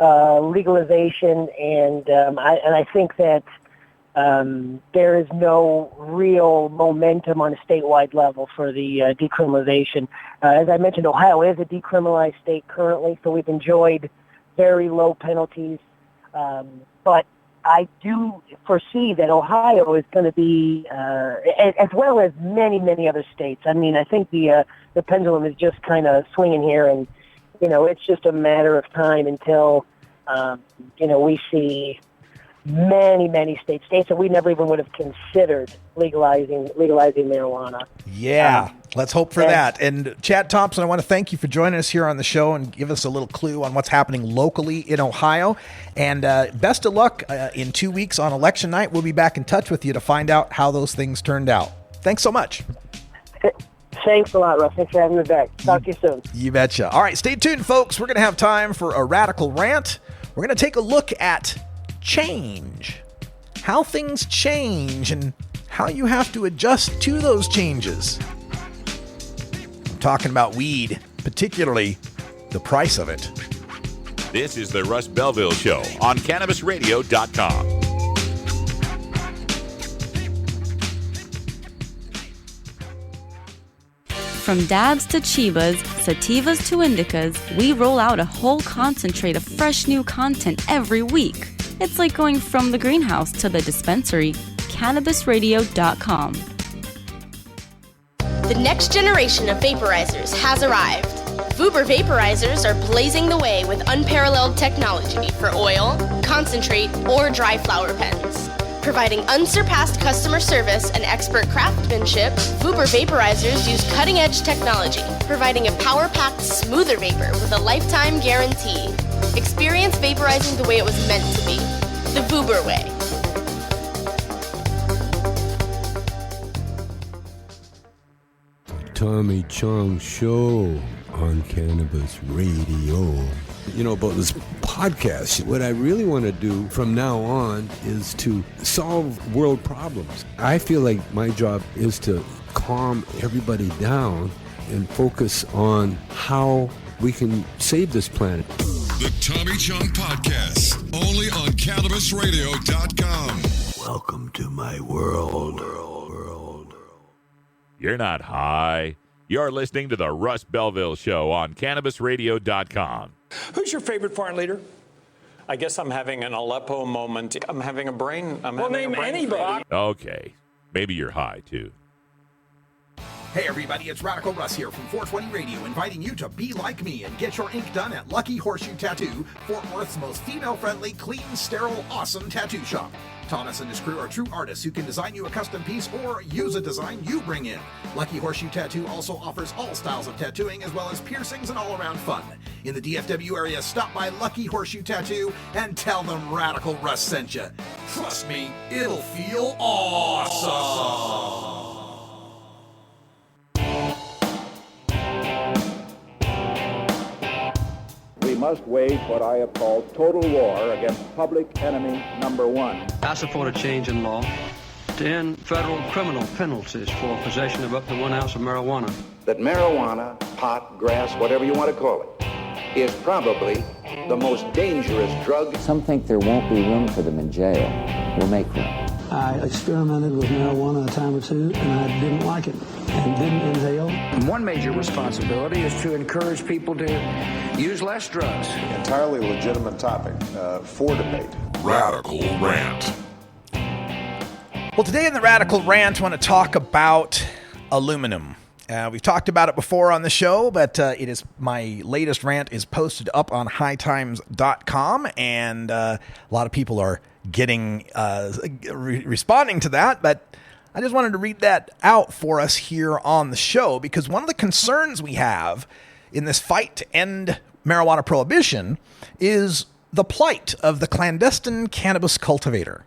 legalization, and I think that there is no real momentum on a statewide level for the decriminalization. As I mentioned, Ohio is a decriminalized state currently, so we've enjoyed very low penalties. But I do foresee that Ohio is going to be, as well as many, many other states. I mean, I think the pendulum is just kind of swinging here, and it's just a matter of time until we see many, many states that we never even would have considered legalizing marijuana. Yeah, let's hope for that. And Chad Thompson, I want to thank you for joining us here on the show and give us a little clue on what's happening locally in Ohio. And best of luck in 2 weeks on election night. We'll be back in touch with you to find out how those things turned out. Thanks so much. Thanks a lot, Russ. Thanks for having me back. Talk to you soon. You betcha. All right, stay tuned, folks. We're going to have time for a radical rant. We're going to take a look at change, how things change, and how you have to adjust to those changes. I'm talking about weed, particularly the price of it. This is the Russ Belville Show on CannabisRadio.com. From dabs to chivas, sativas to indicas, we roll out a whole concentrate of fresh new content every week. It's like going from the greenhouse to the dispensary. CannabisRadio.com. The next generation of vaporizers has arrived. Vuber vaporizers are blazing the way with unparalleled technology for oil, concentrate, or dry flower pens. Providing unsurpassed customer service and expert craftsmanship, Vuber vaporizers use cutting-edge technology, providing a power-packed, smoother vapor with a lifetime guarantee. Experience vaporizing the way it was meant to be, the Vuber way. Tommy Chong Show on Cannabis Radio. You know, about this podcast, what I really want to do from now on is to solve world problems. I feel like my job is to calm everybody down and focus on how we can save this planet. The Tommy Chong Podcast, only on CannabisRadio.com. Welcome to my world. You're not high. You're listening to the Russ Belville Show on CannabisRadio.com. Who's your favorite foreign leader? I guess I'm having an Aleppo moment. I'm having a brain. Name anybody. Okay. Maybe you're high, too. Hey everybody, it's Radical Russ here from 420 Radio, inviting you to be like me and get your ink done at Lucky Horseshoe Tattoo, Fort Worth's most female-friendly, clean, sterile, awesome tattoo shop. Thomas and his crew are true artists who can design you a custom piece or use a design you bring in. Lucky Horseshoe Tattoo also offers all styles of tattooing as well as piercings and all-around fun. In the DFW area, stop by Lucky Horseshoe Tattoo and tell them Radical Russ sent you. Trust me, it'll feel awesome. We must wage what I have called total war against public enemy number one. I support a change in law to end federal criminal penalties for possession of up to 1 ounce of marijuana. That marijuana, pot, grass, whatever you want to call it, is probably the most dangerous drug. Some think there won't be room for them in jail. We'll make room. I experimented with marijuana a time or two, and I didn't like it and didn't inhale. One major responsibility is to encourage people to use less drugs. Entirely legitimate topic for debate. Radical Rant. Well, today in the Radical Rant, I want to talk about aluminum. We've talked about it before on the show, but it is my latest rant is posted up on hightimes.com, and a lot of people are getting responding to that, but I just wanted to read that out for us here on the show, because one of the concerns we have in this fight to end marijuana prohibition is the plight of the clandestine cannabis cultivator.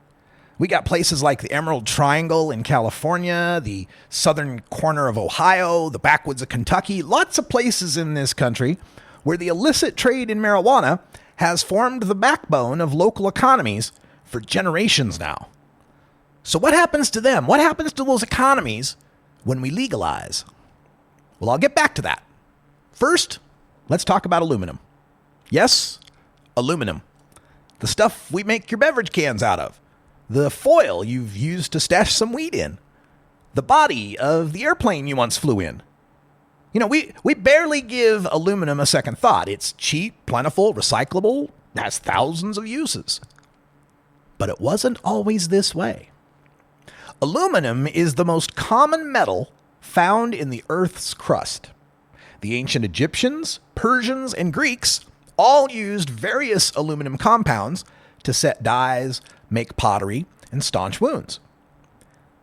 We got places like the Emerald Triangle in California, the southern corner of Ohio, the backwoods of Kentucky, lots of places in this country where the illicit trade in marijuana has formed the backbone of local economies for generations now. So what happens to them? What happens to those economies when we legalize? Well, I'll get back to that. First, let's talk about aluminum. Yes, aluminum. The stuff we make your beverage cans out of. The foil you've used to stash some weed in. The body of the airplane you once flew in. You know, we barely give aluminum a second thought. It's cheap, plentiful, recyclable, has thousands of uses. But it wasn't always this way. Aluminum is the most common metal found in the Earth's crust. The ancient Egyptians, Persians, and Greeks all used various aluminum compounds to set dyes, make pottery, and staunch wounds.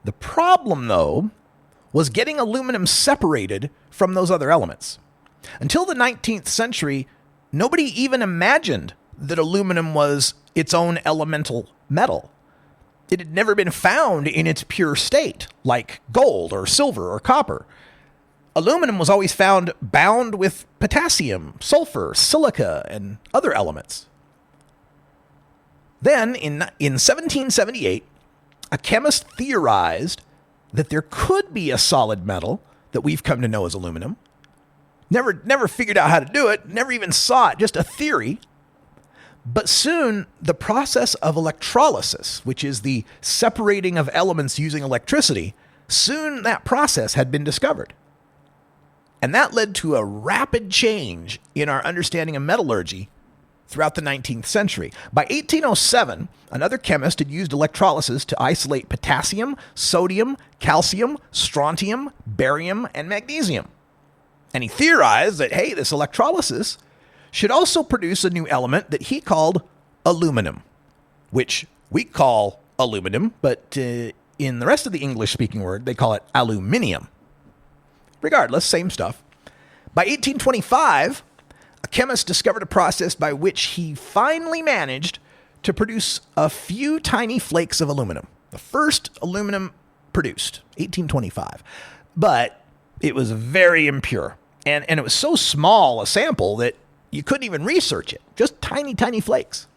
The problem, though, was getting aluminum separated from those other elements. Until the 19th century, nobody even imagined that aluminum was its own elemental metal. It had never been found in its pure state, like gold or silver or copper. Aluminum was always found bound with potassium, sulfur, silica, and other elements. Then, in 1778, a chemist theorized that there could be a solid metal that we've come to know as aluminum. Never figured out how to do it, never even saw it, just a theory. But soon, the process of electrolysis, which is the separating of elements using electricity, soon that process had been discovered. And that led to a rapid change in our understanding of metallurgy throughout the 19th century. By 1807, another chemist had used electrolysis to isolate potassium, sodium, calcium, strontium, barium, and magnesium. And he theorized that, hey, this electrolysis should also produce a new element that he called aluminum, which we call aluminum, but in the rest of the English-speaking word, they call it aluminium. Regardless, same stuff. By 1825, a chemist discovered a process by which he finally managed to produce a few tiny flakes of aluminum. The first aluminum produced, 1825. But it was very impure. And it was so small a sample that you couldn't even research it. Just tiny, tiny flakes.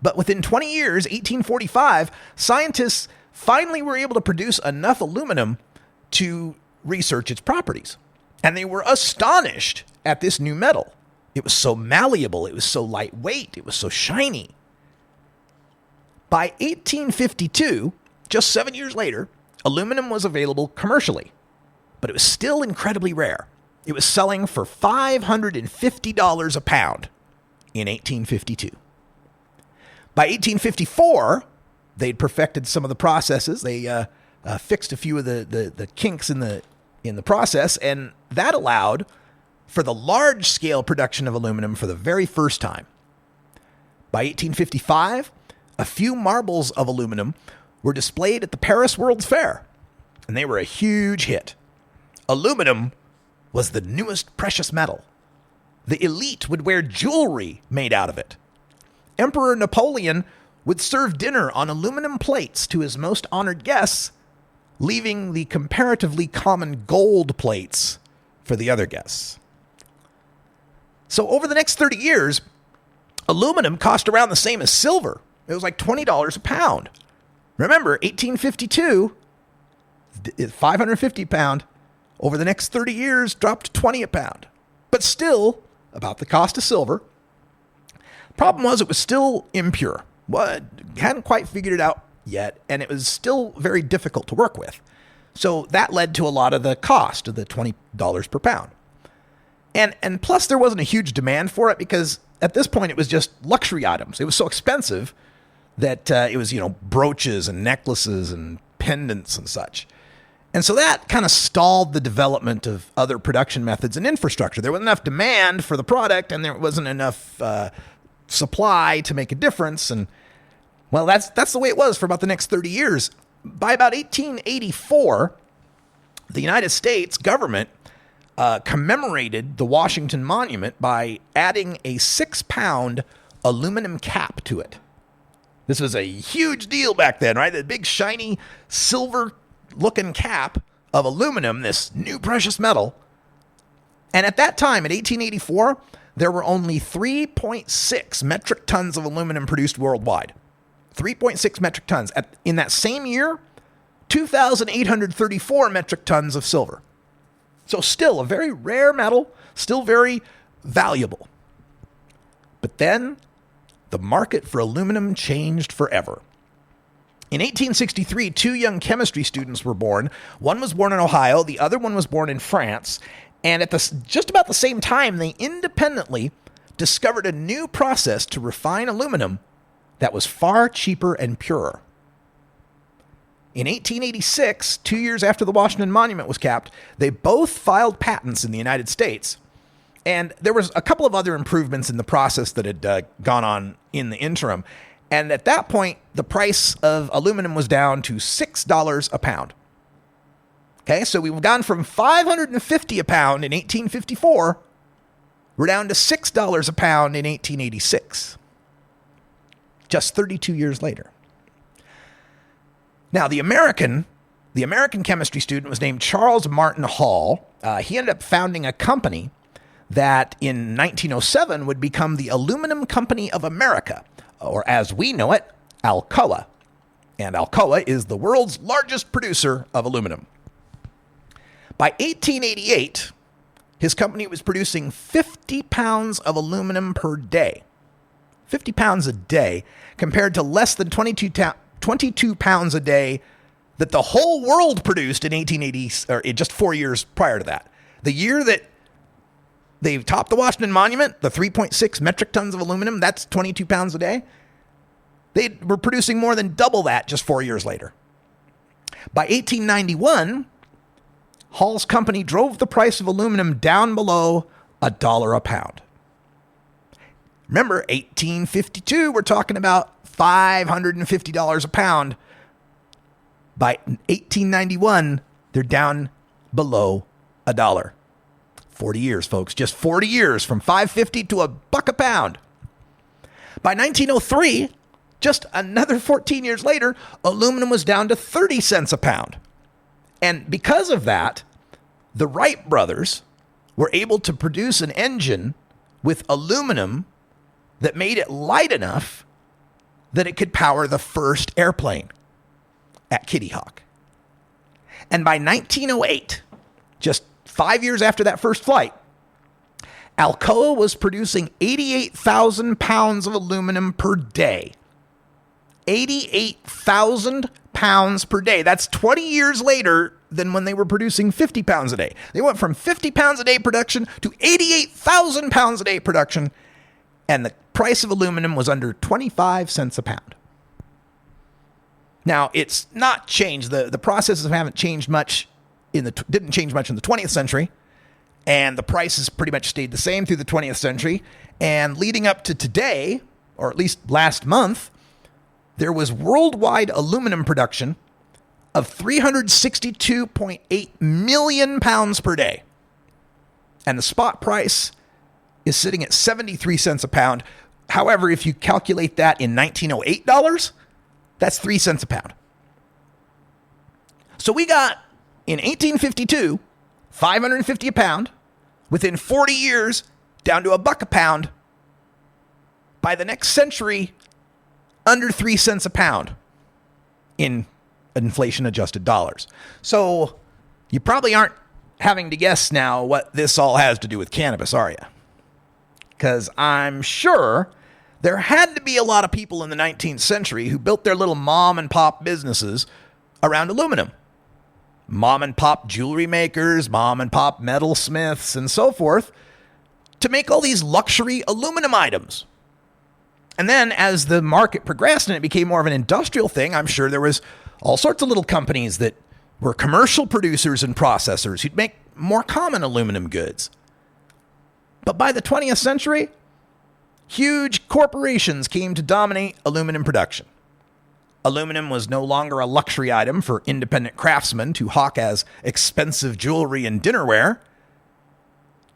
But within 20 years, 1845, scientists finally were able to produce enough aluminum to research its properties. And they were astonished at this new metal. It was so malleable, it was so lightweight, it was so shiny. By 1852, just 7 years later, aluminum was available commercially, but it was still incredibly rare. It was selling for $550 a pound in 1852. By 1854, they'd perfected some of the processes. They fixed a few of the kinks in the process, and that allowed for the large-scale production of aluminum for the very first time. By 1855, a few marbles of aluminum were displayed at the Paris World's Fair, and they were a huge hit. Aluminum was the newest precious metal. The elite would wear jewelry made out of it. Emperor Napoleon would serve dinner on aluminum plates to his most honored guests, leaving the comparatively common gold plates for the other guests. So over the next 30 years, aluminum cost around the same as silver. It was like $20 a pound. Remember, 1852, $550 a pound. Over the next 30 years, dropped to $20 a pound. But still, about the cost of silver. Problem was, it was still impure. Well, hadn't quite figured it out yet, and it was still very difficult to work with. So that led to a lot of the cost of the $20 per pound. And plus, there wasn't a huge demand for it because at this point, it was just luxury items. It was so expensive that it was, brooches and necklaces and pendants and such. And so that kind of stalled the development of other production methods and infrastructure. There wasn't enough demand for the product, and there wasn't enough supply to make a difference. And, well, that's the way it was for about the next 30 years. By about 1884, the United States government commemorated the Washington Monument by adding a 6-pound aluminum cap to it. This was a huge deal back then, right? The big, shiny, silver-looking cap of aluminum, this new precious metal. And at that time, in 1884, there were only 3.6 metric tons of aluminum produced worldwide. 3.6 metric tons. In that same year, 2,834 metric tons of silver. So still a very rare metal, still very valuable. But then the market for aluminum changed forever. In 1863, 2 young chemistry students were born. One was born in Ohio, the other one was born in France. And at just about the same time, they independently discovered a new process to refine aluminum that was far cheaper and purer. In 1886, 2 years after the Washington Monument was capped, they both filed patents in the United States. And there was a couple of other improvements in the process that had gone on in the interim. And at that point, the price of aluminum was down to $6 a pound. Okay, so we've gone from $550 a pound in 1854, we're down to $6 a pound in 1886. Just 32 years later. Now, the American chemistry student was named Charles Martin Hall. He ended up founding a company that in 1907 would become the Aluminum Company of America, or as we know it, Alcoa. And Alcoa is the world's largest producer of aluminum. By 1888, his company was producing 50 pounds of aluminum per day. 50 pounds a day, compared to less than 22 pounds a day that the whole world produced in 1880, or just 4 years prior to that. The year that they topped the Washington Monument, the 3.6 metric tons of aluminum, that's 22 pounds a day. They were producing more than double that just 4 years later. By 1891, Hall's company drove the price of aluminum down below $1 a pound. Remember, 1852, we're talking about $550 a pound. By 1891, they're down below $1. 40 years, folks. Just 40 years, from $5.50 to $1 a pound. By 1903, just another 14 years later, aluminum was down to 30 cents a pound. And because of that, the Wright brothers were able to produce an engine with aluminum that made it light enough that it could power the first airplane at Kitty Hawk. And by 1908, just 5 years after that first flight, Alcoa was producing 88,000 pounds of aluminum per day. 88,000 pounds per day. That's 20 years later than when they were producing 50 pounds a day. They went from 50 pounds a day production to 88,000 pounds a day production, and the price of aluminum was under 25 cents a pound. Now, it's not changed. The processes haven't changed much didn't change much in the 20th century, and the prices pretty much stayed the same through the 20th century. And leading up to today, or at least last month, there was worldwide aluminum production of 362.8 million pounds per day. And the spot price is sitting at 73 cents a pound. However, if you calculate that in 1908 dollars, that's 3 cents a pound. So we got, in 1852, $550 a pound. Within 40 years, down to $1 a pound. By the next century, under 3 cents a pound in inflation-adjusted dollars. So you probably aren't having to guess now what this all has to do with cannabis, are you? Because I'm sure there had to be a lot of people in the 19th century who built their little mom-and-pop businesses around aluminum. Mom-and-pop jewelry makers, mom-and-pop metalsmiths, and so forth, to make all these luxury aluminum items. And then as the market progressed and it became more of an industrial thing, I'm sure there was all sorts of little companies that were commercial producers and processors who'd make more common aluminum goods. But by the 20th century, huge corporations came to dominate aluminum production. Aluminum was no longer a luxury item for independent craftsmen to hawk as expensive jewelry and dinnerware.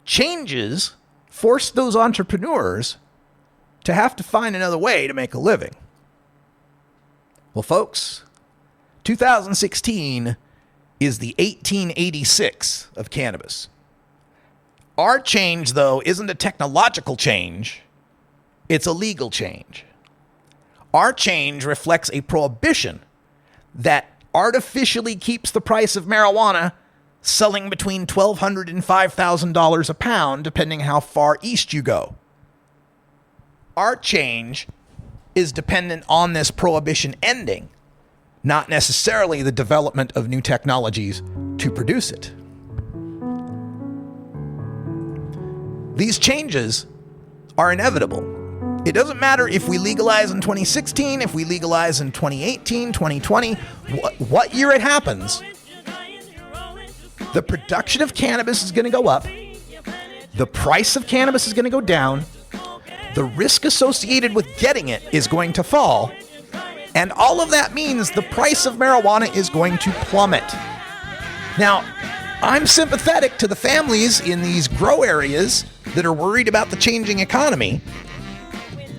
Changes forced those entrepreneurs to have to find another way to make a living. Well, folks, 2016 is the 1886 of cannabis. Our change, though, isn't a technological change. It's a legal change. Our change reflects a prohibition that artificially keeps the price of marijuana selling between $1,200 and $5,000 a pound, depending how far east you go. Our change is dependent on this prohibition ending, not necessarily the development of new technologies to produce it. These changes are inevitable. It doesn't matter if we legalize in 2016, if we legalize in 2018, 2020, what year it happens, the production of cannabis is going to go up, the price of cannabis is going to go down, the risk associated with getting it is going to fall, and all of that means the price of marijuana is going to plummet. Now, I'm sympathetic to the families in these grow areas that are worried about the changing economy,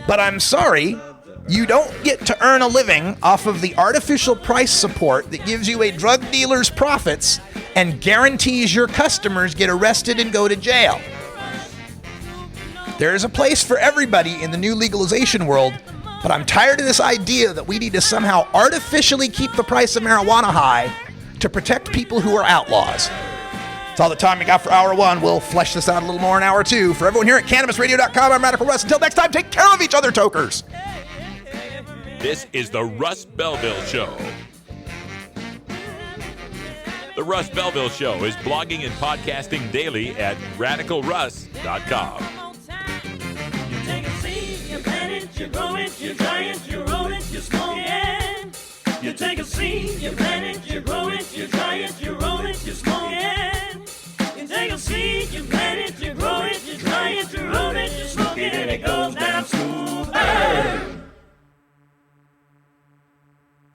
but I'm sorry, you don't get to earn a living off of the artificial price support that gives you a drug dealer's profits and guarantees your customers get arrested and go to jail. There is a place for everybody in the new legalization world, but I'm tired of this idea that we need to somehow artificially keep the price of marijuana high to protect people who are outlaws. That's all the time we got for Hour 1. We'll flesh this out a little more in Hour 2. For everyone here at CannabisRadio.com, I'm Radical Russ. Until next time, take care of each other, tokers. This is the Russ Belville Show. The Russ Belville Show is blogging and podcasting daily at RadicalRuss.com. You take a seed, you plant it, you grow it, you dry it, you roll it, you smoke it. You take a seed, you plant it, you grow it, you dry it, you roll it, you smoke it. You take a seed, you plant it, you grow it, you dry it, you roll it, you smoke it, and it goes down smooth.